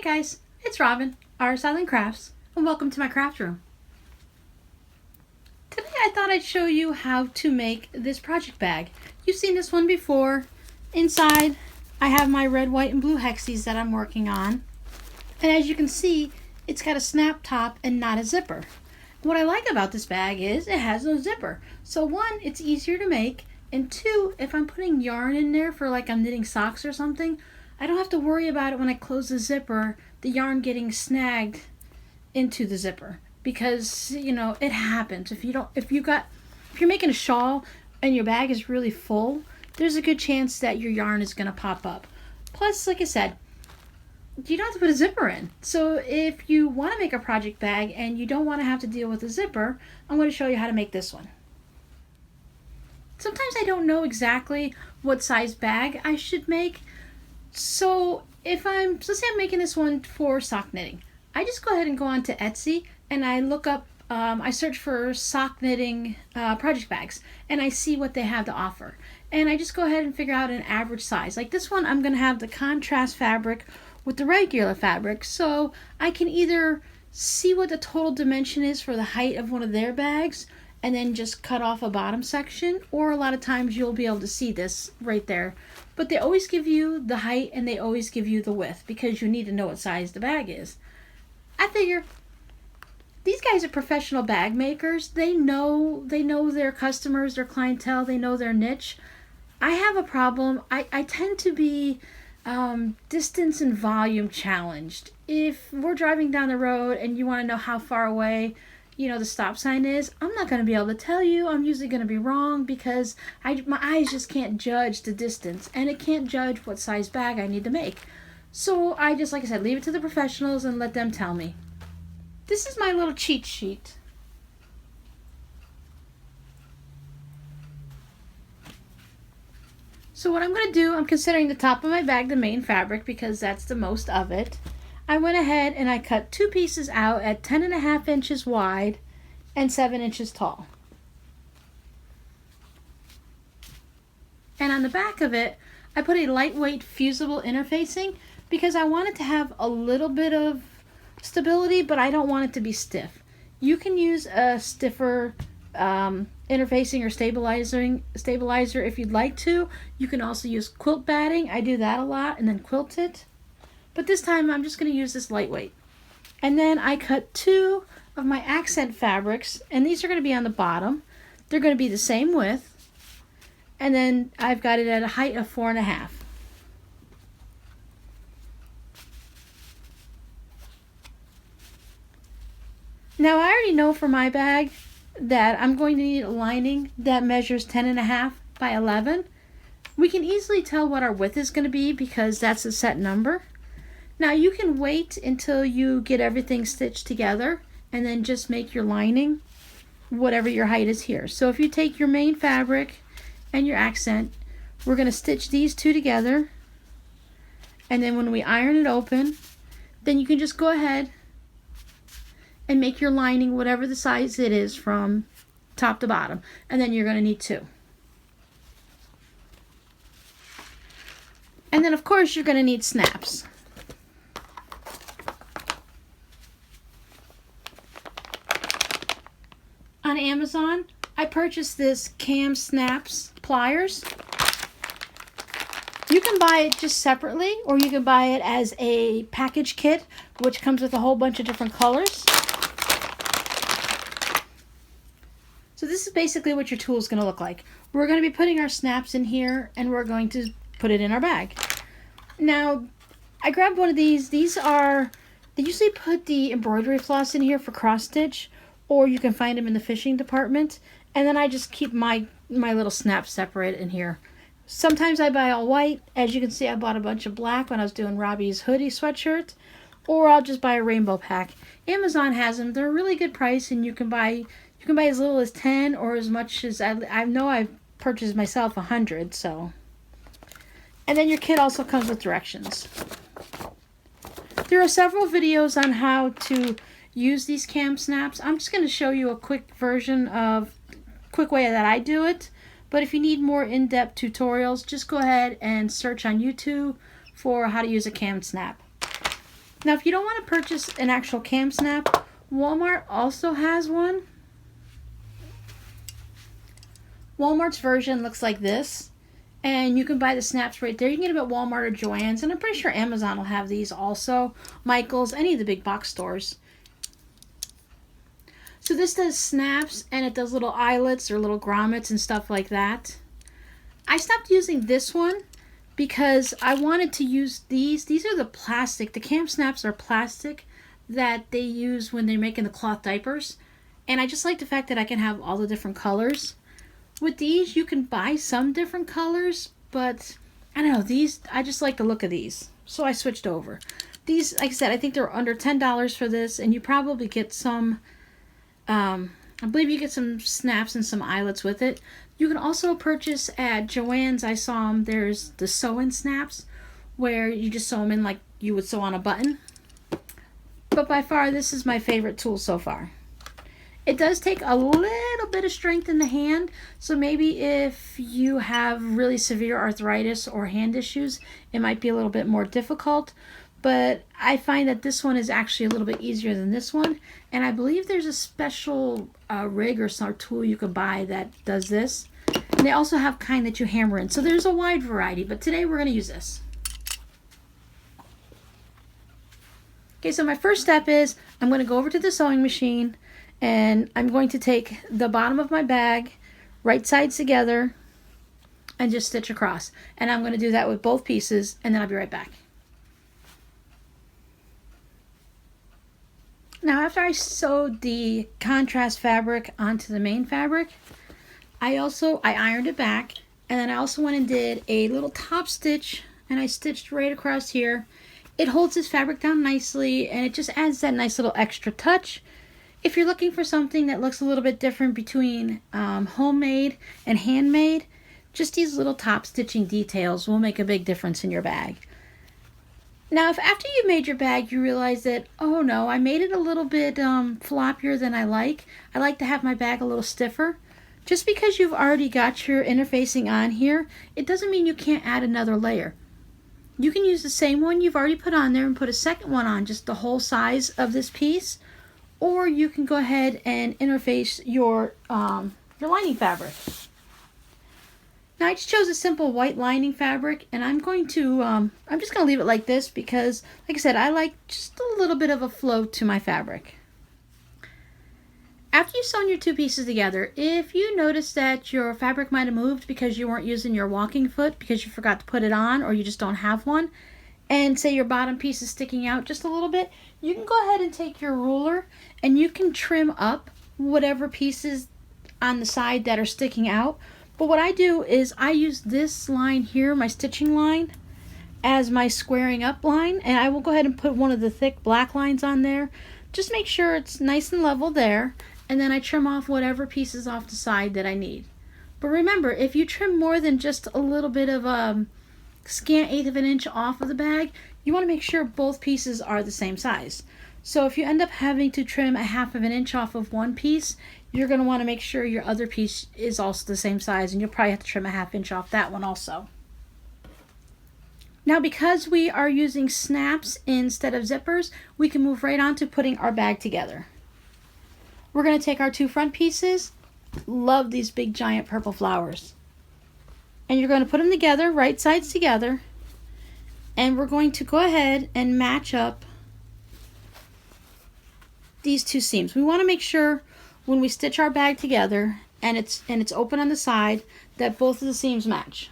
Hey guys, it's Robin, RsIslandCrafts, and welcome to my craft room. Today I thought I'd show you how to make this project bag. You've seen this one before. Inside I have my red, white, and blue hexies that I'm working on. And as you can see, it's got a snap top and not a zipper. What I like about this bag is it has no zipper. So one, it's easier to make, and two, if I'm putting yarn in there for like I'm knitting socks or something, I don't have to worry about it when I close the zipper, the yarn getting snagged into the zipper, because you know it happens. If you're making a shawl and your bag is really full, there's a good chance that your yarn is going to pop up. Plus, like I said, you don't have to put a zipper in. So if you want to make a project bag and you don't want to have to deal with a zipper, I'm going to show you how to make this one. Sometimes I don't know exactly what size bag I should make. So let's say I'm making this one for sock knitting. I just go ahead and go on to Etsy and I look up, I search for sock knitting project bags, and I see what they have to offer. And I just go ahead and figure out an average size. Like this one, I'm going to have the contrast fabric with the regular fabric, so I can either see what the total dimension is for the height of one of their bags and then just cut off a bottom section, or a lot of times you'll be able to see this right there. But they always give you the height and they always give you the width because you need to know what size the bag is. I figure these guys are professional bag makers. They know their customers, their clientele, they know their niche. I have a problem. I tend to be distance and volume challenged. If we're driving down the road and you want to know how far away the stop sign is, I'm not going to be able to tell you. I'm usually going to be wrong because my eyes just can't judge the distance, and it can't judge what size bag I need to make. So I just, like I said, leave it to the professionals and let them tell me. This is my little cheat sheet. So what I'm going to do, I'm considering the top of my bag the main fabric because that's the most of it. I went ahead and I cut two pieces out at 10.5 inches wide and 7 inches tall. And on the back of it, I put a lightweight fusible interfacing because I want it to have a little bit of stability, but I don't want it to be stiff. You can use a stiffer interfacing or stabilizer if you'd like to. You can also use quilt batting. I do that a lot, and then quilt it. But this time I'm just going to use this lightweight. And then I cut two of my accent fabrics, and these are going to be on the bottom. They're going to be the same width. And then I've got it at a height of 4.5. Now I already know for my bag that I'm going to need a lining that measures 10.5 by 11. We can easily tell what our width is going to be because that's a set number. Now you can wait until you get everything stitched together and then just make your lining whatever your height is here. So if you take your main fabric and your accent, we're going to stitch these two together, and then when we iron it open, then you can just go ahead and make your lining whatever the size it is from top to bottom, and then you're going to need two. And then of course you're going to need snaps. On Amazon, I purchased this Cam Snaps pliers. You can buy it just separately, or you can buy it as a package kit, which comes with a whole bunch of different colors. So this is basically what your tool is going to look like. We're going to be putting our snaps in here, and we're going to put it in our bag. Now, I grabbed one of these. They usually put the embroidery floss in here for cross stitch, or you can find them in the fishing department. And then I just keep my little snaps separate in here. Sometimes I buy all white. As you can see, I bought a bunch of black when I was doing Robbie's hoodie sweatshirt. Or I'll just buy a rainbow pack. Amazon has them. They're a really good price, and you can buy as little as 10 or as much as I know I've purchased myself 100. So, and then your kit also comes with directions. There are several videos on how to use these cam snaps. I'm just going to show you a quick way that I do it. But if you need more in-depth tutorials, just go ahead and search on YouTube for how to use a cam snap. Now, if you don't want to purchase an actual cam snap, Walmart also has one. Walmart's version looks like this, and you can buy the snaps right there. You can get them at Walmart or Joann's, and I'm pretty sure Amazon will have these also. Michael's, any of the big box stores. So this does snaps, and it does little eyelets or little grommets and stuff like that. I stopped using this one because I wanted to use these. These are the plastic. The cam snaps are plastic that they use when they're making the cloth diapers. And I just like the fact that I can have all the different colors. With these, you can buy some different colors, but I don't know, these, I just like the look of these. So I switched over. These, like I said, I think they're under $10 for this, and you probably get some, I believe you get some snaps and some eyelets with it. You can also purchase at Joann's, I saw them, there's the sew-in snaps, where you just sew them in like you would sew on a button. But by far, this is my favorite tool so far. It does take a little bit of strength in the hand, so maybe if you have really severe arthritis or hand issues, it might be a little bit more difficult. But I find that this one is actually a little bit easier than this one, and I believe there's a special rig or some tool you can buy that does this. And they also have kind that you hammer in, so there's a wide variety, but today we're going to use this. Okay, so my first step is I'm going to go over to the sewing machine, and I'm going to take the bottom of my bag, right sides together, and just stitch across. And I'm going to do that with both pieces, and then I'll be right back. Now, after I sewed the contrast fabric onto the main fabric, I ironed it back, and then I also went and did a little top stitch, and I stitched right across here. It holds this fabric down nicely, and it just adds that nice little extra touch. If you're looking for something that looks a little bit different between homemade and handmade, just these little top stitching details will make a big difference in your bag. Now, if after you made your bag you realize that, oh no, I made it a little bit floppier than I like to have my bag a little stiffer. Just because you've already got your interfacing on here, it doesn't mean you can't add another layer. You can use the same one you've already put on there and put a second one on, just the whole size of this piece. Or you can go ahead and interface your lining fabric. Now I just chose a simple white lining fabric, and I'm just going to leave it like this because, like I said, I like just a little bit of a flow to my fabric. After you've sewn your two pieces together, if you notice that your fabric might have moved because you weren't using your walking foot because you forgot to put it on or you just don't have one, and say your bottom piece is sticking out just a little bit, you can go ahead and take your ruler and you can trim up whatever pieces on the side that are sticking out. But what I do is I use this line here, my stitching line, as my squaring up line, and I will go ahead and put one of the thick black lines on there. Just make sure it's nice and level there, and then I trim off whatever pieces off the side that I need. But remember, if you trim more than just a little bit of a scant eighth of an inch off of the bag, you want to make sure both pieces are the same size. So if you end up having to trim a half of an inch off of one piece, you're going to want to make sure your other piece is also the same size, and you'll probably have to trim a half inch off that one also. Now, because we are using snaps instead of zippers, we can move right on to putting our bag together. We're going to take our two front pieces. Love these big giant purple flowers. And you're going to put them together, right sides together. And we're going to go ahead and match up these two seams. We want to make sure when we stitch our bag together and it's open on the side that both of the seams match.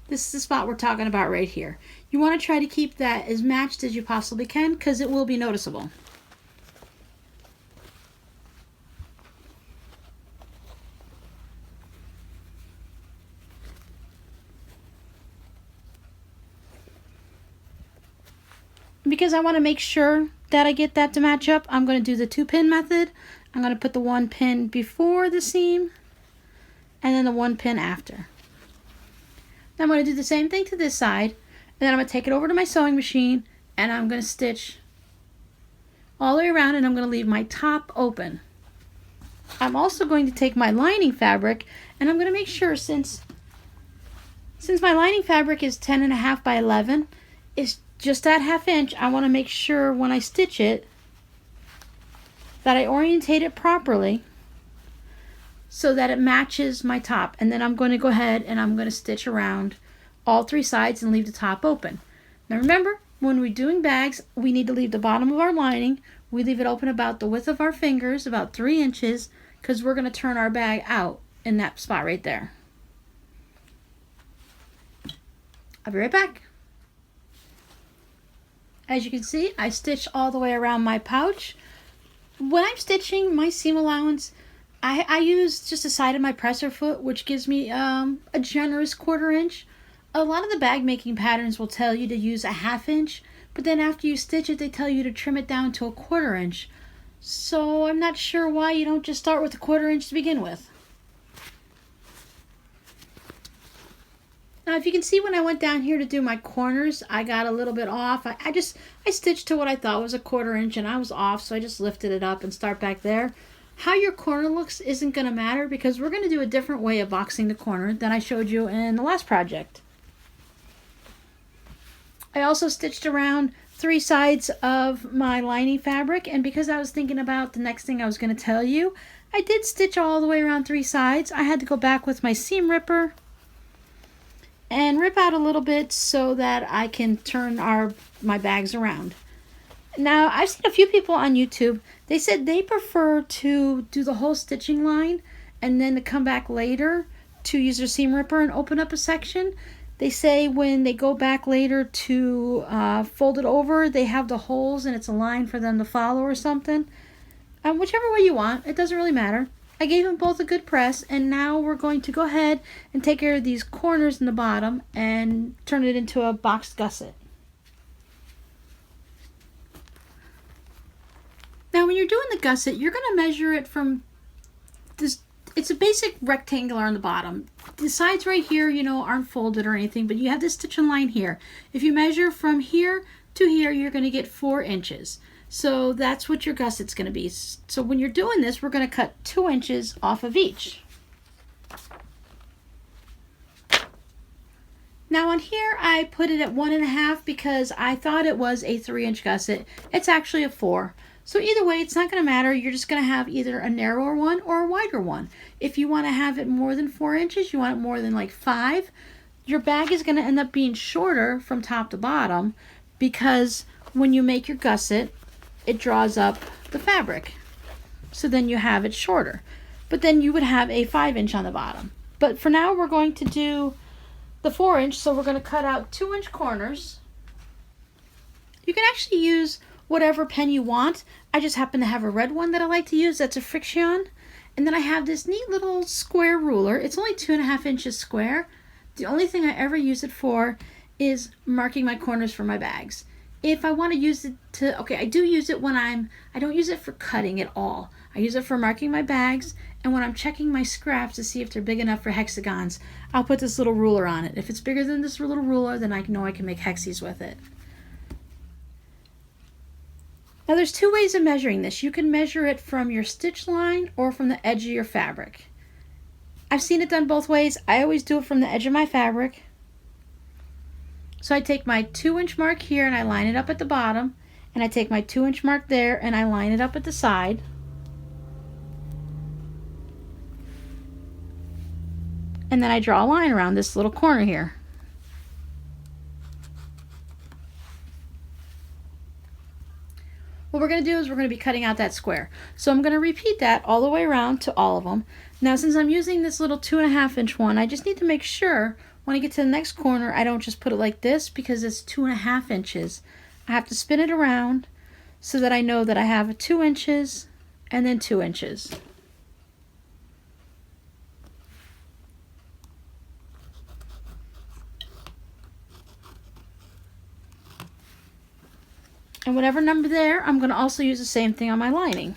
This is the spot we're talking about right here. You want to try to keep that as matched as you possibly can because it will be noticeable. Because I want to make sure that I get that to match up, I'm going to do the 2-pin method. I'm going to put the 1 pin before the seam and then the 1 pin after. Now I'm going to do the same thing to this side, and then I'm going to take it over to my sewing machine and I'm going to stitch all the way around, and I'm going to leave my top open. I'm also going to take my lining fabric, and I'm going to make sure, since my lining fabric is 10.5 by 11, it's just that ½ inch, I want to make sure when I stitch it that I orientate it properly so that it matches my top. And then I'm going to go ahead and I'm going to stitch around all 3 sides and leave the top open. Now remember, when we're doing bags, we need to leave the bottom of our lining. We leave it open about the width of our fingers, about 3 inches, because we're going to turn our bag out in that spot right there. I'll be right back. As you can see, I stitched all the way around my pouch. When I'm stitching my seam allowance, I use just the side of my presser foot, which gives me a generous 1/4 inch. A lot of the bag making patterns will tell you to use a ½ inch, but then after you stitch it, they tell you to trim it down to a 1/4 inch. So I'm not sure why you don't just start with a 1/4 inch to begin with. Now, if you can see, when I went down here to do my corners, I got a little bit off. I stitched to what I thought was a 1/4 inch, and I was off, so I just lifted it up and start back there. How your corner looks isn't going to matter, because we're going to do a different way of boxing the corner than I showed you in the last project. I also stitched around 3 sides of my lining fabric, and because I was thinking about the next thing I was going to tell you, I did stitch all the way around 3 sides. I had to go back with my seam ripper and rip out a little bit so that I can turn my bags around. Now, I've seen a few people on YouTube, they said they prefer to do the whole stitching line and then to come back later to use their seam ripper and open up a section. They say when they go back later to fold it over, they have the holes and it's a line for them to follow or something. Whichever way you want, it doesn't really matter. I gave them both a good press, and now we're going to go ahead and take care of these corners in the bottom and turn it into a boxed gusset. Now when you're doing the gusset, you're going to measure it from this. It's a basic rectangular on the bottom. The sides right here, aren't folded or anything, but you have this stitching line here. If you measure from here to here, you're going to get 4 inches. So that's what your gusset's going to be. So when you're doing this, we're going to cut 2 inches off of each. Now on here, I put it at 1.5 because I thought it was a 3-inch gusset. It's actually a 4. So either way, it's not going to matter. You're just going to have either a narrower one or a wider one. If you want to have it more than 4 inches, you want it more than like 5, your bag is going to end up being shorter from top to bottom, because when you make your gusset, it draws up the fabric. So then you have it shorter. But then you would have a 5-inch on the bottom. But for now, we're going to do the 4-inch, so we're going to cut out 2-inch corners. You can actually use whatever pen you want. I just happen to have a red one that I like to use. That's a Friction. And then I have this neat little square ruler. It's only 2.5 inches square. The only thing I ever use it for is marking my corners for my bags. If I want to use it to, I do use it when I don't use it for cutting at all. I use it for marking my bags, and when I'm checking my scraps to see if they're big enough for hexagons, I'll put this little ruler on it. If it's bigger than this little ruler, then I know I can make hexies with it. Now there's 2 ways of measuring this. You can measure it from your stitch line or from the edge of your fabric. I've seen it done both ways. I always do it from the edge of my fabric. So I take my 2-inch mark here and I line it up at the bottom, and I take my 2-inch mark there and I line it up at the side. And then I draw a line around this little corner here. What we're going to do is we're going to be cutting out that square. So I'm going to repeat that all the way around to all of them. Now since I'm using this little 2.5-inch one, I just need to make sure when I get to the next corner, I don't just put it like this, because it's 2.5 inches. I have to spin it around so that I know that I have 2 inches and then 2 inches. And whatever number there, I'm going to also use the same thing on my lining.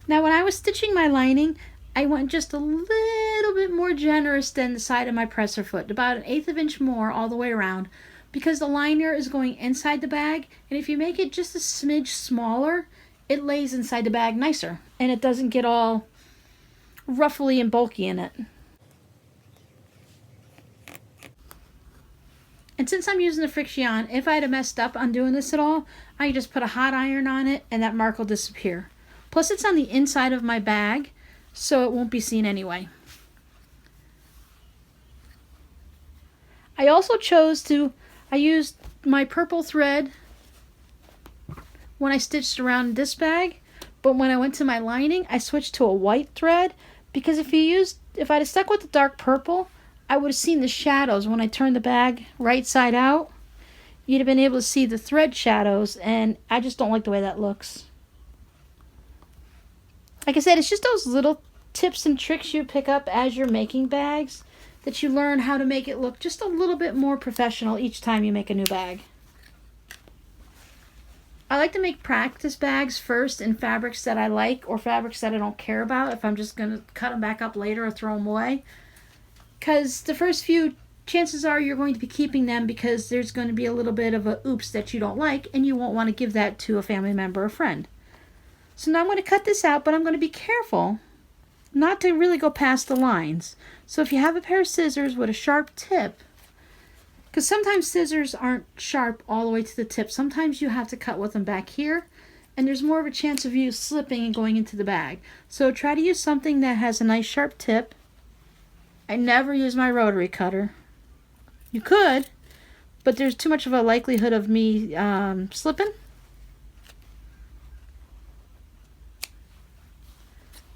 Now when I was stitching my lining, I went just a little bit more generous than the side of my presser foot, about 1/8 of an inch more all the way around, because the liner is going inside the bag, and if you make it just a smidge smaller, it lays inside the bag nicer, and it doesn't get all ruffly and bulky in it. And since I'm using the Friction, if I had messed up on doing this at all, I can just put a hot iron on it and that mark will disappear. Plus it's on the inside of my bag, so it won't be seen anyway. I also I used my purple thread when I stitched around this bag, but when I went to my lining, I switched to a white thread because if I'd have stuck with the dark purple, I would have seen the shadows when I turned the bag right side out. You'd have been able to see the thread shadows, and I just don't like the way that looks. Like I said, it's just those little tips and tricks you pick up as you're making bags that you learn how to make it look just a little bit more professional each time you make a new bag. I like to make practice bags first in fabrics that I like or fabrics that I don't care about if I'm just going to cut them back up later or throw them away. Because the first few, chances are you're going to be keeping them because there's going to be a little bit of a oops that you don't like and you won't want to give that to a family member or friend. So now I'm going to cut this out, but I'm going to be careful not to really go past the lines. So if you have a pair of scissors with a sharp tip, because sometimes scissors aren't sharp all the way to the tip, sometimes you have to cut with them back here, and there's more of a chance of you slipping and going into the bag. So try to use something that has a nice sharp tip. I never use my rotary cutter. You could, but there's too much of a likelihood of me slipping.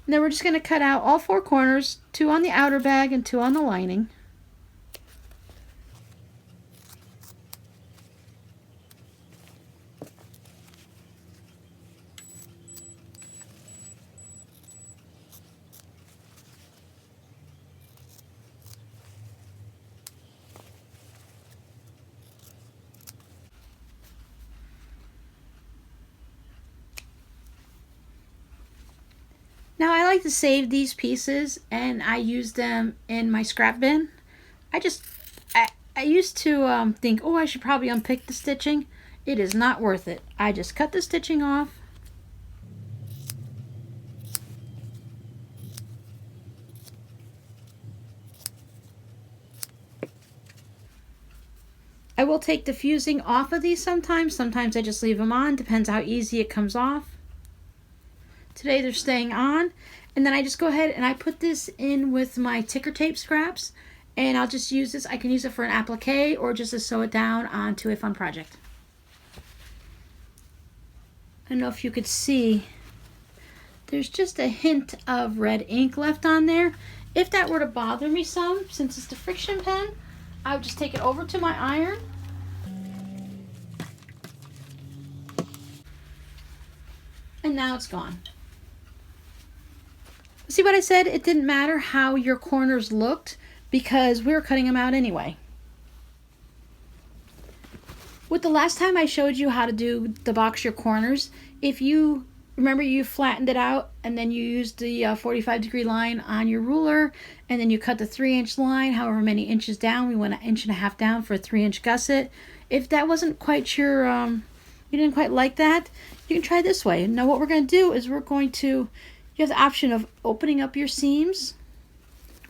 And then we're just going to cut out all 4 corners, 2 on the outer bag and 2 on the lining. Now I like to save these pieces and I use them in my scrap bin. I used to think, oh, I should probably unpick the stitching. It is not worth it. I just cut the stitching off. I will take the fusing off of these sometimes. Sometimes I just leave them on. Depends how easy it comes off. Today they're staying on, and then I just go ahead and I put this in with my ticker tape scraps, and I'll just use this. I can use it for an applique or just to sew it down onto a fun project. I don't know if you could see, there's just a hint of red ink left on there. If that were to bother me some, since it's the Friction pen, I would just take it over to my iron. And now it's gone. See what I said? It didn't matter how your corners looked because we were cutting them out anyway. With the last time I showed you how to box your corners, if you remember you flattened it out and then you used the 45-degree line on your ruler and then you cut the 3-inch line, however many inches down. We went 1.5 inches down for a 3-inch gusset. If that wasn't quite your, you didn't quite like that, you can try this way. Now what we're going to do is you have the option of opening up your seams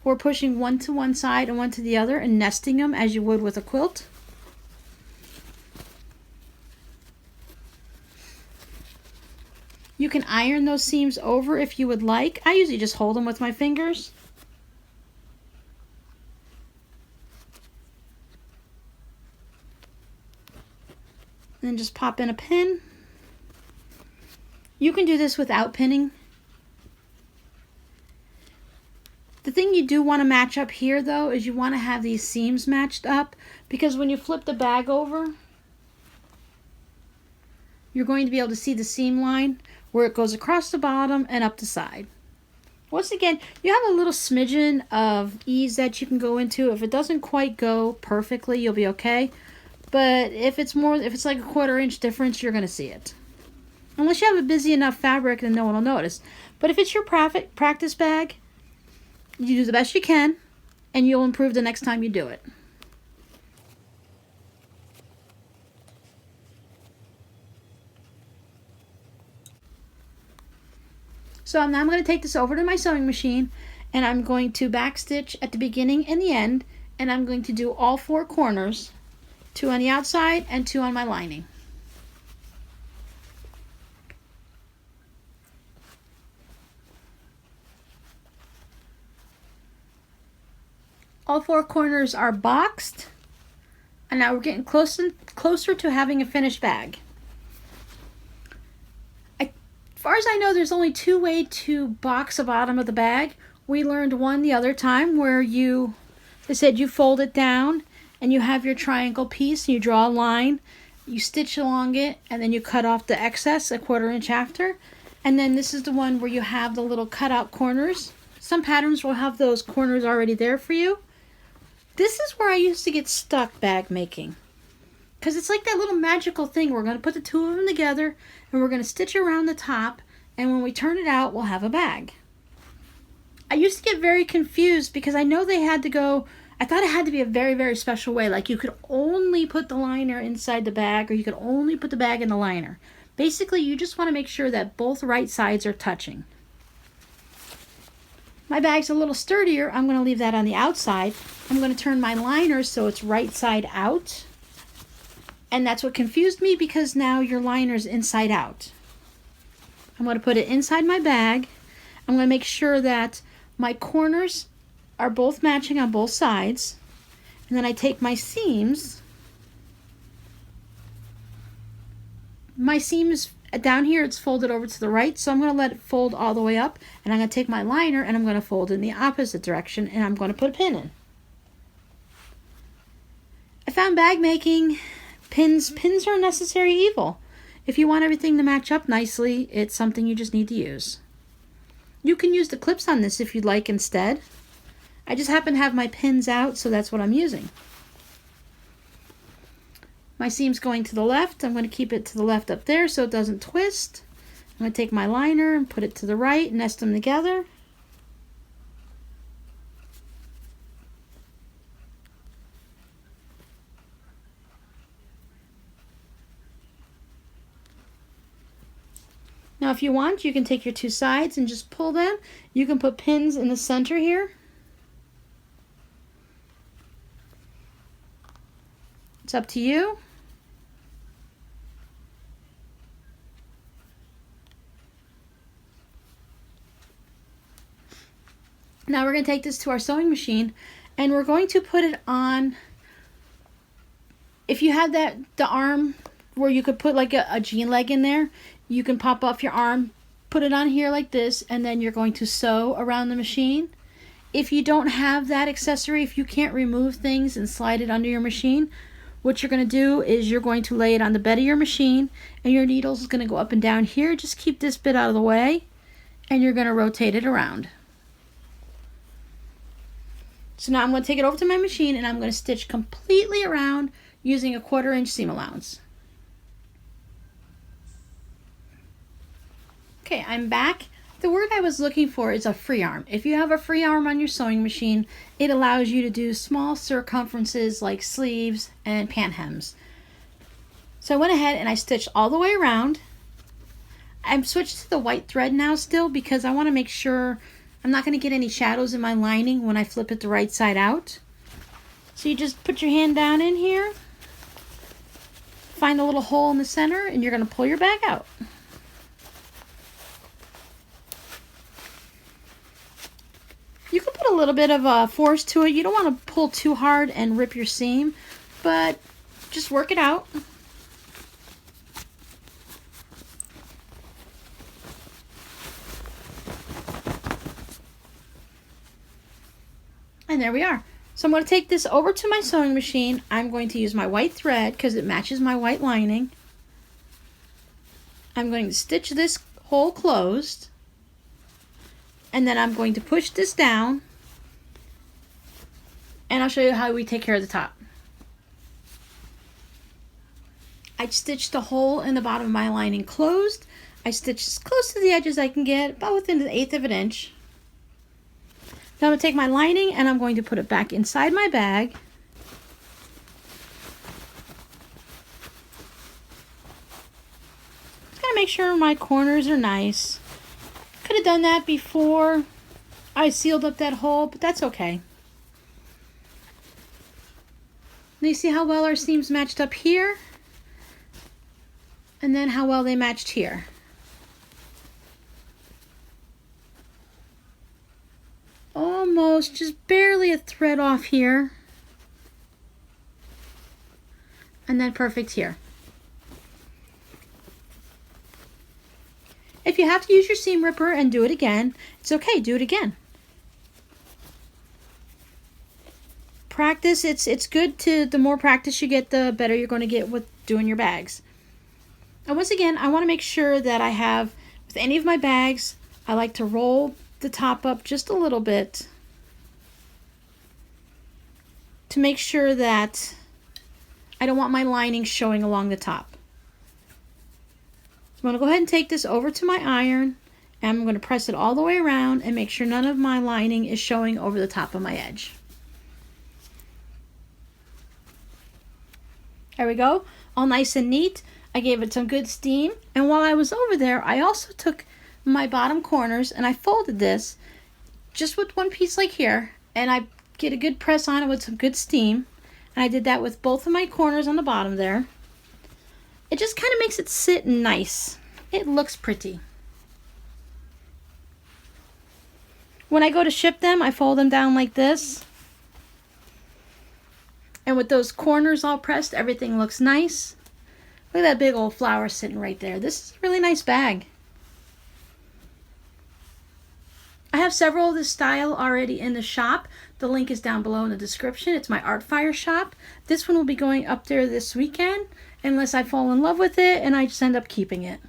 or pushing one to one side and one to the other and nesting them as you would with a quilt. You can iron those seams over if you would like. I usually just hold them with my fingers. And then just pop in a pin. You can do this without pinning. The thing you do want to match up here though is you want to have these seams matched up, because when you flip the bag over, you're going to be able to see the seam line where it goes across the bottom and up the side. Once again, you have a little smidgen of ease that you can go into. If it doesn't quite go perfectly, you'll be okay. But if it's like a 1/4 inch difference, you're going to see it. Unless you have a busy enough fabric, then no one will notice. But if it's your practice bag, you do the best you can, and you'll improve the next time you do it. So now I'm going to take this over to my sewing machine, and I'm going to backstitch at the beginning and the end, and I'm going to do all 4 corners 2 on the outside and 2 on my lining. All 4 corners are boxed, and now we're getting closer to having a finished bag. As far as I know, there's only 2 ways to box the bottom of the bag. We learned one the other time where they said you fold it down and you have your triangle piece and you draw a line, you stitch along it, and then you cut off the excess 1/4 inch after. And then this is the one where you have the little cutout corners. Some patterns will have those corners already there for you. This is where I used to get stuck bag making, because it's like that little magical thing. We're going to put the 2 of them together and we're going to stitch around the top, and when we turn it out, we'll have a bag. I used to get very confused because I know they had to go, I thought it had to be a very, very special way. Like you could only put the liner inside the bag, or you could only put the bag in the liner. Basically, you just want to make sure that both right sides are touching. My bag's a little sturdier. I'm going to leave that on the outside. I'm going to turn my liner so it's right side out. And that's what confused me, because now your liner's inside out. I'm going to put it inside my bag. I'm going to make sure that my corners are both matching on both sides. And then I take my seams. My seams down here, it's folded over to the right, so I'm going to let it fold all the way up, and I'm going to take my liner and I'm going to fold in the opposite direction, and I'm going to put a pin in. I found bag making pins are a necessary evil. If you want everything to match up nicely, it's something you just need to use. You can use the clips on this if you'd like instead. I just happen to have my pins out, so that's what I'm using. My seam's going to the left. I'm going to keep it to the left up there so it doesn't twist. I'm going to take my liner and put it to the right, nest them together. Now if you want, you can take your 2 sides and just pull them. You can put pins in the center here. It's up to you. Now we're going to take this to our sewing machine, and we're going to put it on. If you had the arm where you could put like a jean leg in there, you can pop off your arm, put it on here like this, and then you're going to sew around the machine. If you don't have that accessory, if you can't remove things and slide it under your machine, what you're going to do is you're going to lay it on the bed of your machine, and your needles is going to go up and down here. Just keep this bit out of the way, and you're going to rotate it around. So now I'm going to take it over to my machine, and I'm going to stitch completely around using a 1/4 inch seam allowance. Okay, I'm back. The word I was looking for is a free arm. If you have a free arm on your sewing machine, it allows you to do small circumferences like sleeves and pant hems. So I went ahead and I stitched all the way around. I'm switched to the white thread now still, because I want to make sure I'm not going to get any shadows in my lining when I flip it the right side out. So you just put your hand down in here, find a little hole in the center, and you're going to pull your bag out. You can put a little bit of force to it. You don't want to pull too hard and rip your seam, but just work it out. And there we are. So I'm going to take this over to my sewing machine. I'm going to use my white thread because it matches my white lining. I'm going to stitch this hole closed. And then I'm going to push this down. And I'll show you how we take care of the top. I stitched the hole in the bottom of my lining closed. I stitched as close to the edge as I can get, about within 1/8 of an inch. Now I'm going to take my lining and I'm going to put it back inside my bag. Just gotta make sure my corners are nice. Could have done that before I sealed up that hole, but that's okay. The you see how well our seams matched up here? And then how well they matched here. Almost, just barely a thread off here. And then perfect here. If you have to use your seam ripper and do it again, it's okay, do it again. Practice, it's good to, the more practice you get, the better you're going to get with doing your bags. And once again, I want to make sure that I have, with any of my bags, I like to roll the top up just a little bit to make sure that I don't want my lining showing along the top. So I'm going to go ahead and take this over to my iron, and I'm going to press it all the way around and make sure none of my lining is showing over the top of my edge. There we go, all nice and neat. I gave it some good steam, and while I was over there, I also took my bottom corners and I folded this just with one piece like here, and I get a good press on it with some good steam, and I did that with both of my corners on the bottom there. It just kind of makes it sit nice. It looks pretty. When I go to ship them, I fold them down like this. And with those corners all pressed, everything looks nice. Look at that big old flower sitting right there. This is a really nice bag. I have several of this style already in the shop. The link is down below in the description. It's my Art Fire shop. This one will be going up there this weekend, unless I fall in love with it and I just end up keeping it.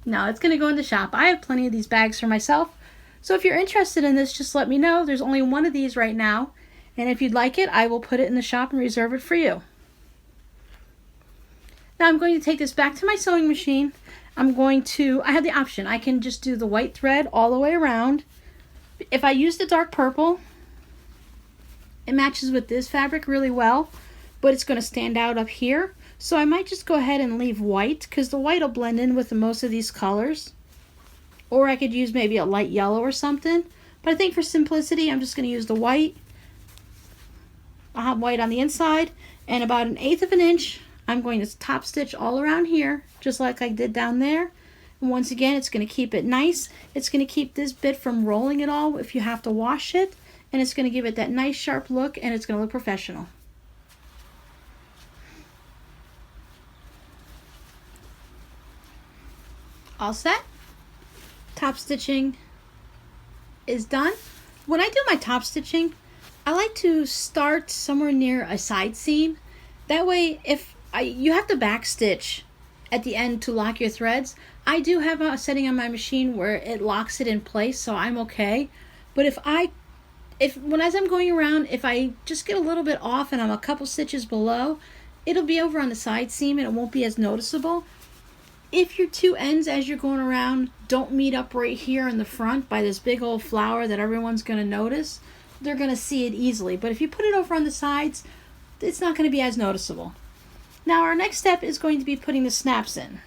No, it's going to go in the shop. I have plenty of these bags for myself. So if you're interested in this, just let me know. There's only one of these right now. And if you'd like it, I will put it in the shop and reserve it for you. Now I'm going to take this back to my sewing machine. I have the option. I can just do the white thread all the way around. If I use the dark purple, it matches with this fabric really well, but it's going to stand out up here. So I might just go ahead and leave white, because the white will blend in with most of these colors. Or I could use maybe a light yellow or something. But I think for simplicity, I'm just going to use the white. I'll have white on the inside, and about 1/8 of an inch, I'm going to top stitch all around here, just like I did down there. And once again, it's going to keep it nice. It's going to keep this bit from rolling at all if you have to wash it. And it's going to give it that nice sharp look, and it's going to look professional. All set. Top stitching is done. When I do my top stitching, I like to start somewhere near a side seam. That way, if you have to back stitch at the end to lock your threads, I do have a setting on my machine where it locks it in place, so I'm okay. But as I'm going around, if I just get a little bit off and I'm a couple stitches below, it'll be over on the side seam and it won't be as noticeable. If your two ends as you're going around don't meet up right here in the front by this big old flower that everyone's going to notice, they're going to see it easily. But if you put it over on the sides, it's not going to be as noticeable. Now our next step is going to be putting the snaps in.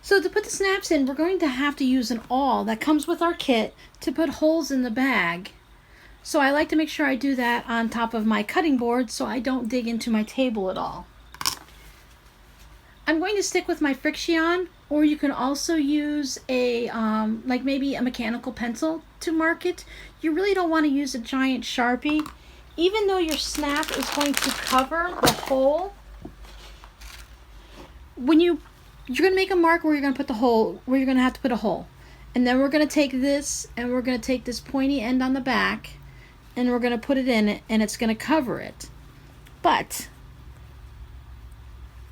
So to put the snaps in, we're going to have to use an awl that comes with our kit to put holes in the bag. So I like to make sure I do that on top of my cutting board so I don't dig into my table at all. I'm going to stick with my Friction, or you can also use like maybe a mechanical pencil to mark it. You really don't want to use a giant Sharpie. Even though your snap is going to cover the hole, you're going to make a mark where you're going to put the hole, where you're going to have to put a hole. And then we're going to take this, and we're going to take this pointy end on the back, and we're going to put it in it, and it's going to cover it. But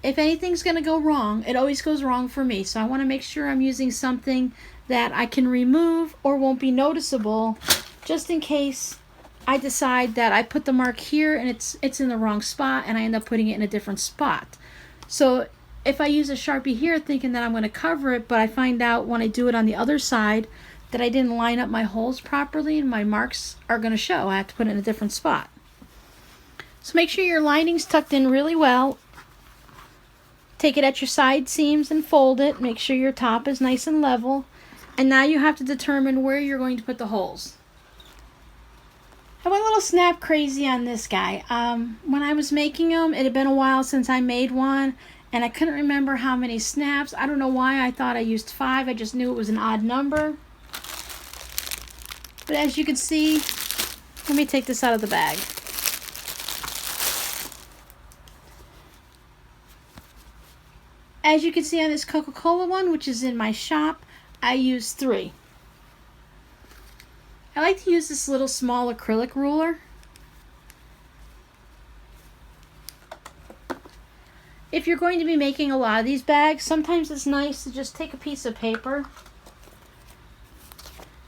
if anything's going to go wrong, it always goes wrong for me. So I want to make sure I'm using something that I can remove or won't be noticeable, just in case I decide that I put the mark here and it's in the wrong spot and I end up putting it in a different spot. So if I use a Sharpie here thinking that I'm going to cover it, but I find out when I do it on the other side that I didn't line up my holes properly and my marks are going to show, I have to put it in a different spot. So make sure your lining's tucked in really well. Take it at your side seams and fold it. Make sure your top is nice and level. And now you have to determine where you're going to put the holes. I went a little snap crazy on this guy. When I was making them, it had been a while since I made one, and I couldn't remember how many snaps. I don't know why I thought I used 5. I just knew it was an odd number. But as you can see, let me take this out of the bag. As you can see on this Coca-Cola one, which is in my shop, I used 3. I like to use this little small acrylic ruler. If you're going to be making a lot of these bags, sometimes it's nice to just take a piece of paper,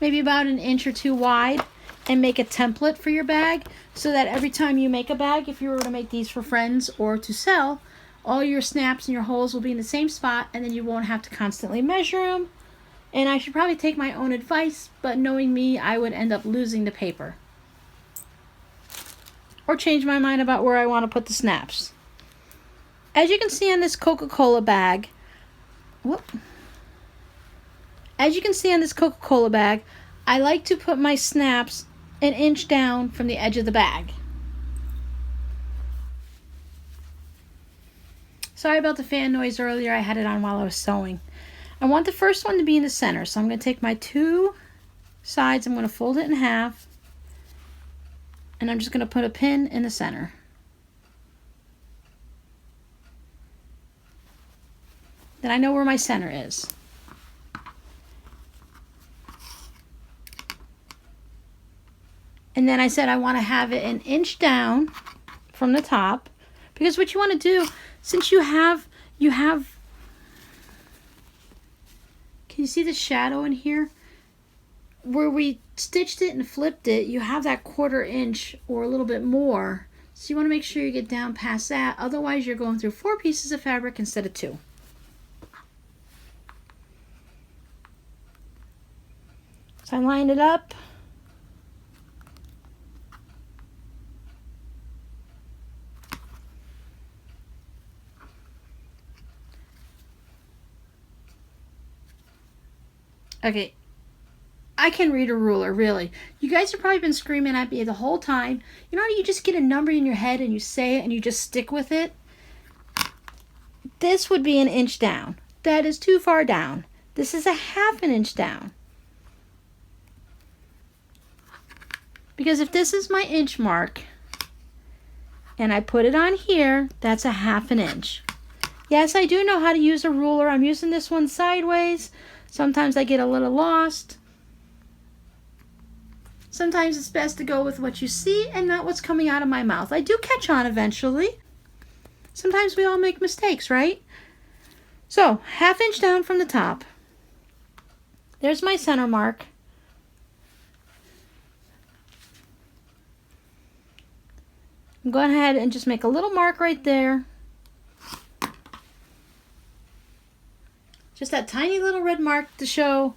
maybe about 1 inch or 2 wide, and make a template for your bag, so that every time you make a bag, if you were to make these for friends or to sell, all your snaps and your holes will be in the same spot, and then you won't have to constantly measure them. And I should probably take my own advice, but knowing me, I would end up losing the paper. Or change my mind about where I want to put the snaps. As you can see on this Coca-Cola bag, I like to put my snaps 1 inch down from the edge of the bag. Sorry about the fan noise earlier, I had it on while I was sewing. I want the first one to be in the center, so I'm going to take my 2 sides, I'm going to fold it in half, and I'm just going to put a pin in the center. Then I know where my center is. And then I said I want to have it 1 inch down from the top, because what you want to do, since you have, can you see the shadow in here? Where we stitched it and flipped it, you have that 1/4 inch or a little bit more. So you want to make sure you get down past that. Otherwise, you're going through 4 pieces of fabric instead of 2. So I lined it up. Okay, I can read a ruler, really. You guys have probably been screaming at me the whole time. You know how you just get a number in your head and you say it and you just stick with it? This would be 1 inch down. That is too far down. This is a 1/2 inch down. Because if this is my inch mark and I put it on here, that's a 1/2 inch. Yes, I do know how to use a ruler. I'm using this one sideways. Sometimes I get a little lost. Sometimes it's best to go with what you see and not what's coming out of my mouth. I do catch on eventually. Sometimes we all make mistakes, right? So, 1/2 inch down from the top. There's my center mark. I'm going ahead and just make a little mark right there. Just that tiny little red mark to show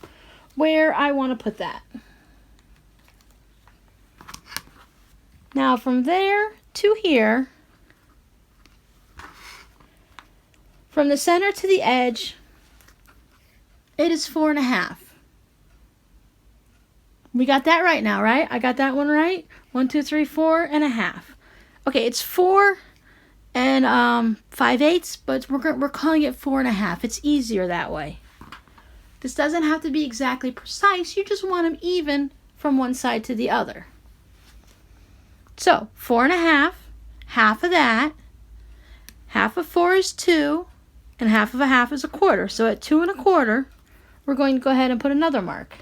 where I want to put that. Now from there to here, from the center to the edge, it is 4.5. We got that right now, right? I got that one right. 1, 2, 3, 4.5. Okay, it's 4 and 5/8, but we're calling it 4.5. It's easier that way. This doesn't have to be exactly precise. You just want them even from one side to the other. So 4.5, half of that, half of 4 is 2, and half of a half is 1/4. So at 2 1/4, we're going to go ahead and put another mark.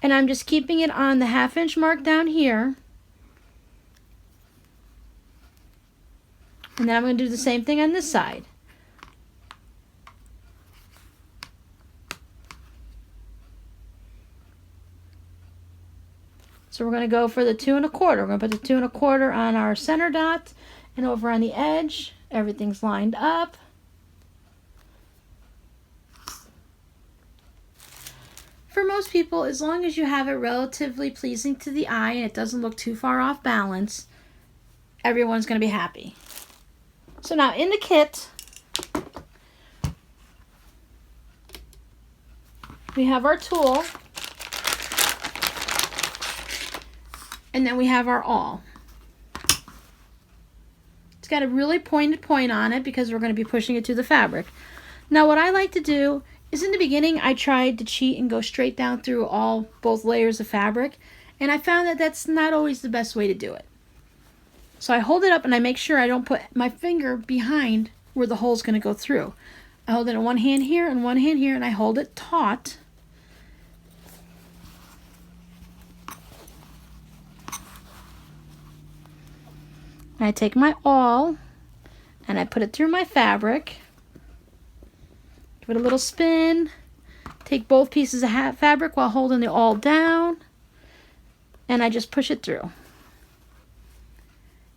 And I'm just keeping it on the 1/2 inch mark down here. And then I'm going to do the same thing on this side. So we're going to go for the 2 1/4. We're going to put the 2 1/4 on our center dot, and over on the edge, everything's lined up. For most people, as long as you have it relatively pleasing to the eye and it doesn't look too far off balance, everyone's going to be happy. So now in the kit, we have our tool. And then we have our awl. It's got a really pointed point on it because we're going to be pushing it to the fabric. Now what I like to do is in the beginning I tried to cheat and go straight down through both layers of fabric, and I found that that's not always the best way to do it. So I hold it up and I make sure I don't put my finger behind where the hole's going to go through. I hold it in one hand here and one hand here, and I hold it taut. And I take my awl and I put it through my fabric. Give it a little spin. Take both pieces of fabric while holding the awl down. And I just push it through.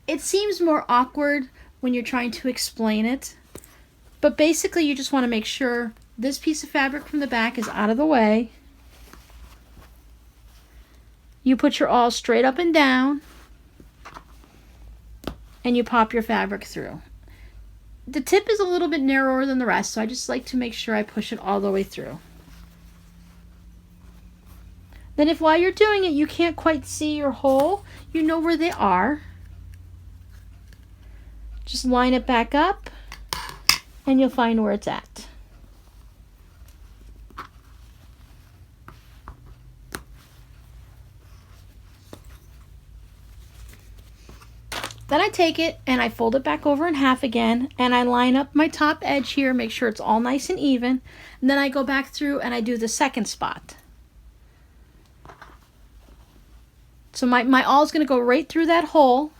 It seems more awkward when you're trying to explain it. But basically you just want to make sure this piece of fabric from the back is out of the way. You put your awl straight up and down. And you pop your fabric through. The tip is a little bit narrower than the rest, so I just like to make sure I push it all the way through. Then if while you're doing it you can't quite see your hole, you know where they are. Just line it back up and you'll find where it's at. Then I take it and I fold it back over in half again, and I line up my top edge here, make sure it's all nice and even, and then I go back through and I do the second spot. So my awl is going to go right through that hole.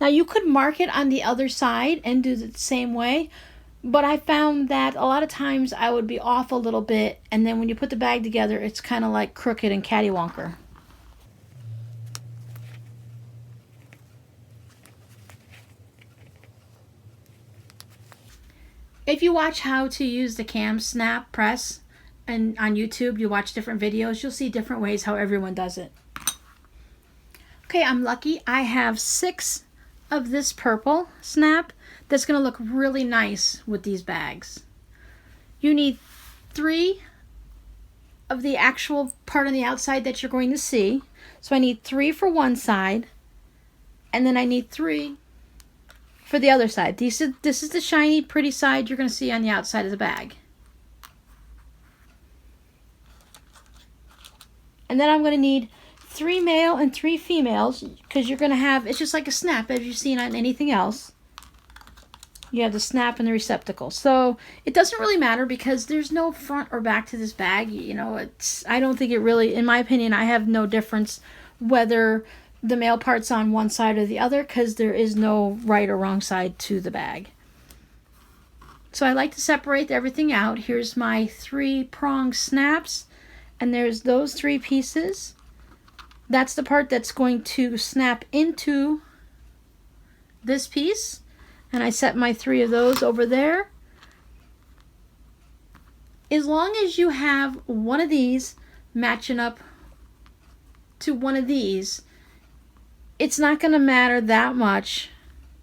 Now you could mark it on the other side and do it the same way, but I found that a lot of times I would be off a little bit, and then when you put the bag together it's kind of like crooked and cattywonker. If you watch how to use the cam snap press and on YouTube, you watch different videos, you'll see different ways how everyone does it. Okay, I'm lucky. I have 6 of this purple snap that's going to look really nice with these bags. You need 3 of the actual part on the outside that you're going to see. So I need 3 for one side, and then I need 3 for the other side. This is the shiny, pretty side you're going to see on the outside of the bag. And then I'm going to need 3 male and 3 females, because you're going to have, it's just like a snap as you've seen on anything else. You have the snap and the receptacle. So it doesn't really matter because there's no front or back to this bag. You know, I don't think it really, in my opinion, I have no difference whether the male part's on one side or the other, because there is no right or wrong side to the bag. So I like to separate everything out. Here's my 3 prong snaps, and there's those 3 pieces. That's the part that's going to snap into this piece, and I set my 3 of those over there. As long as you have one of these matching up to one of these, it's not going to matter that much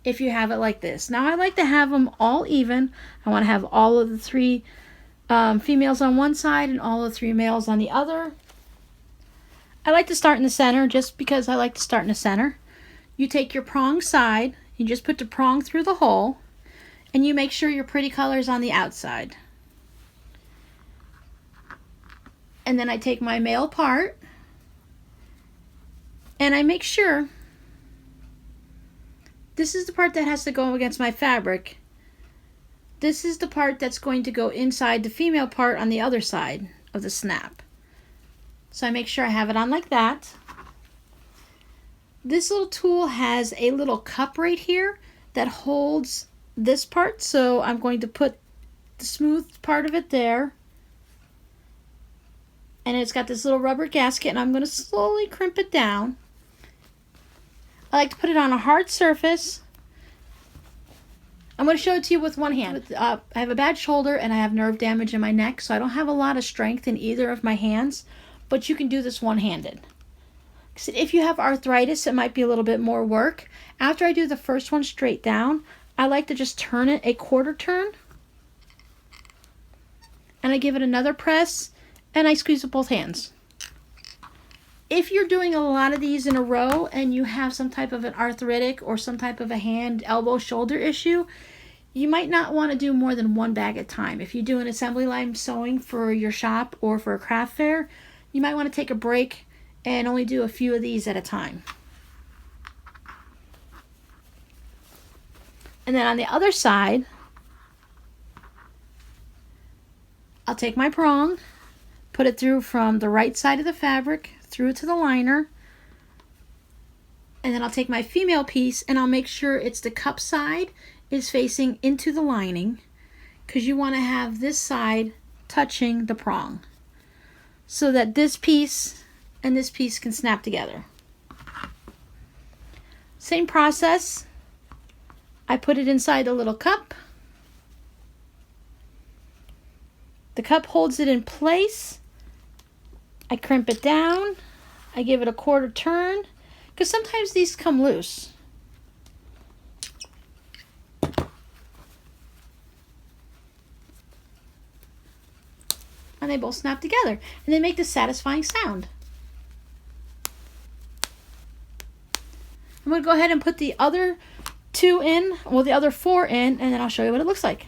if you have it like this. Now I like to have them all even. I want to have all of the 3 females on one side and all the 3 males on the other. I like to start in the center just because I like to start in the center. You take your prong side, you just put the prong through the hole, and you make sure your pretty color's on the outside. And then I take my male part and I make sure this is the part that has to go against my fabric. This is the part that's going to go inside the female part on the other side of the snap. So I make sure I have it on like that. This little tool has a little cup right here that holds this part. So I'm going to put the smooth part of it there. And it's got this little rubber gasket, and I'm going to slowly crimp it down. I like to put it on a hard surface. I'm going to show it to you with one hand. I have a bad shoulder and I have nerve damage in my neck, so I don't have a lot of strength in either of my hands, but you can do this one-handed. If you have arthritis, it might be a little bit more work. After I do the first one straight down, I like to just turn it a quarter turn, and I give it another press, and I squeeze with both hands. If you're doing a lot of these in a row and you have some type of an arthritic or some type of a hand, elbow, shoulder issue, you might not want to do more than one bag at a time. If you do an assembly line sewing for your shop or for a craft fair, you might want to take a break and only do a few of these at a time. And then on the other side, I'll take my prong, put it through from the right side of the fabric through to the liner, and then I'll take my female piece and I'll make sure it's the cup side is facing into the lining, because you want to have this side touching the prong so that this piece and this piece can snap together. Same process. I put it inside the little cup. The cup holds it in place. I crimp it down. I give it a quarter turn, because sometimes these come loose. And they both snap together, and they make this satisfying sound. I'm going to go ahead and put the other two in, well, the other four in, and then I'll show you what it looks like.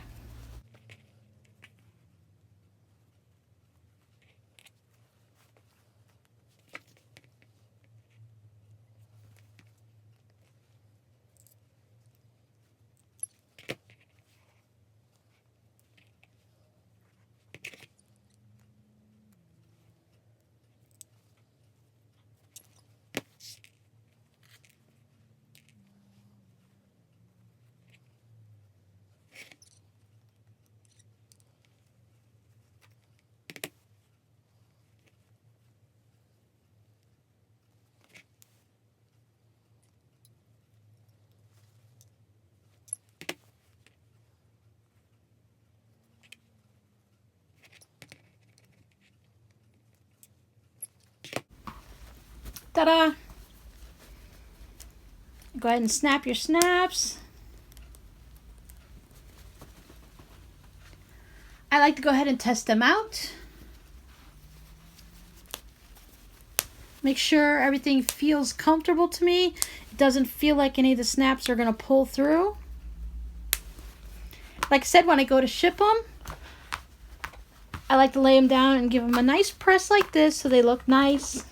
Ta-da! Go ahead and snap your snaps. I like to go ahead and test them out. Make sure everything feels comfortable to me. It doesn't feel like any of the snaps are going to pull through. Like I said, when I go to ship them, I like to lay them down and give them a nice press like this so they look nice.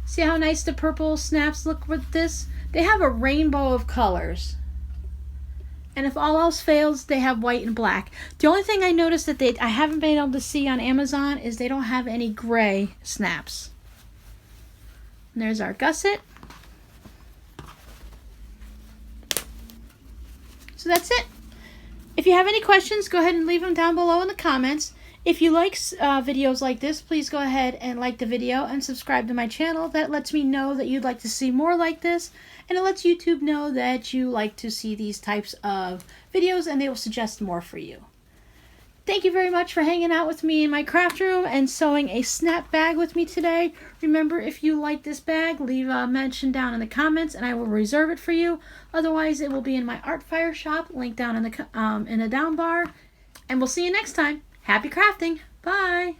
See how nice the purple snaps look with this? They have a rainbow of colors. And if all else fails, they have white and black. The only thing I noticed that I haven't been able to see on Amazon is they don't have any gray snaps. And there's our gusset. So that's it. If you have any questions, go ahead and leave them down below in the comments. If you like videos like this, please go ahead and like the video and subscribe to my channel. That lets me know that you'd like to see more like this, and it lets YouTube know that you like to see these types of videos, and they will suggest more for you. Thank you very much for hanging out with me in my craft room and sewing a snap bag with me today. Remember, if you like this bag, leave a mention down in the comments and I will reserve it for you. Otherwise, it will be in my art fire shop, linked down in the down bar. And we'll see you next time. Happy crafting. Bye.